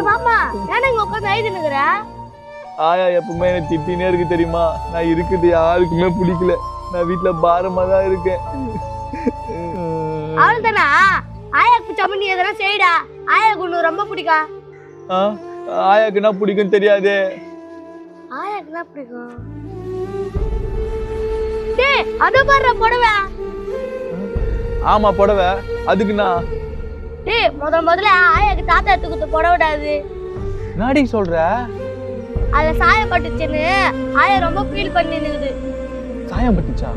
மாமா ஏன்னா இங்க உட்காந்து ஐதுனுக்குற? ஆயா எப்பவுமே என்ன திட்டினே இருக்கு தெரியுமா? நான் இருக்குது யாருக்குமே பிடிக்கல. நான் வீட்டுல பாரமா தான் இருக்கேன். அவ்வளவுதானா? ஆயாக்கு சம்மந்தி எதனா செய்டா. ஆயாக்கு உனக்கு ரொம்ப பிடிக்கும். ஆயாக்கு என்ன பிடிக்கும் தெரியாதே. ஆயாக்கு என்ன பிடிக்கும்? டேய் அத பாரு புடவை. ஆமா புடவை. அதுக்குண்ணா? டேய் முதல்ல ஆயாக்கு தாத்தா எடுத்து கொடுத்த புடவைடாது. நாடி சொல்ற? அத சாயம் பட்டுச்சுன்னு ஆயா ரொம்ப ஃபீல் பண்ணி நிக்குது. சாயம் பட்டுச்சா?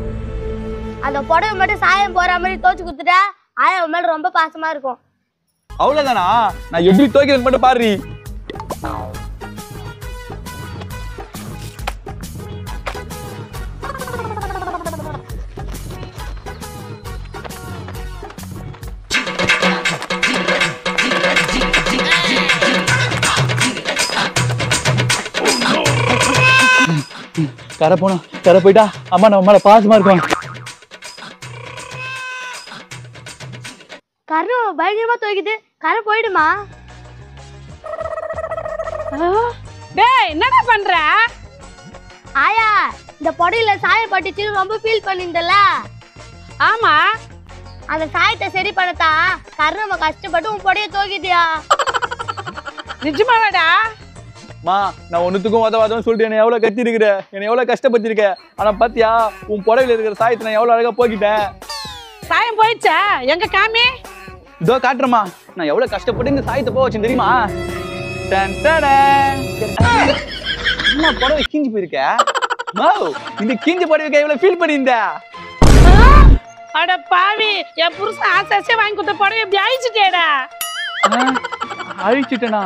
அந்த புடவை மட்டும் சாயம் போற மாதிரி தோச்சு குடுத்துட்டா ஆயா மேல ரொம்ப பாசமா இருக்கும். அவ்வளவுதானா? நான் எப்படி துவைக்கிறது மட்டும் பாரு. கரை போனா கரை போயிட்டா அம்மா நம்ம மேல பாசமா இருக்கும். கரை பயங்கரமா துவைக்குது. கரை போயிடுமா? டேய் என்னடா பண்ற? ஆயா இந்த புடவையில சாயம் பட்டுச்சுன்னு ரொம்ப ஃபீல் பண்ணிருந்தல. ஆமா அந்த சாயத்தை சரி பண்ணத்தா கரை நம்ம கஷ்டப்பட்டு உன் புடவைய துவைக்குதியா. நிஜமாவாடா? மா நான் ஒன்னுத்துக்கும் உதவாதன்னு சொல்லிட்டு என்ன எவ்வளவு கத்தி இருக்கிற, என்ன எவ்வளவு கஷ்டப்பட்டிருக்க. ஆனா பாத்தியா உன் புடவையில இருக்கிற சாயத்தை நான் எவ்வளவு அழகா போக்கிட்டேன். சாயம் போயிடுச்சா? எங்க காமி. இதோ காட்டுறமா நான் எவ்வளவு கஷ்டப்பட்டு இந்த சாயத்தை போக வச்சேன் தெரியுமா? என்ன புடவை கீஞ்சி போயிருக்க? இந்த கீஞ்சி புடவைக்கு எவ்வளவு ஃபீல் பண்ணியிருந்த? அட பாவி, என் புருஷன் ஆசை வாங்கி கொடுத்த புடவை எப்படி அழிச்சிட்டேடா? அழிச்சிட்டேனா?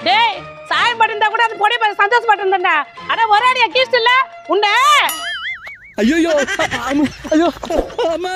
டேய் சாயம் பட்டிருந்தா கூட அது புடவை பார்த்து சந்தோஷப்பட்டிருந்தா. அட ஒரு அடியா கீஸ்ட் இல்ல உண்ட. ஐயோ ஐயோ அம்மா.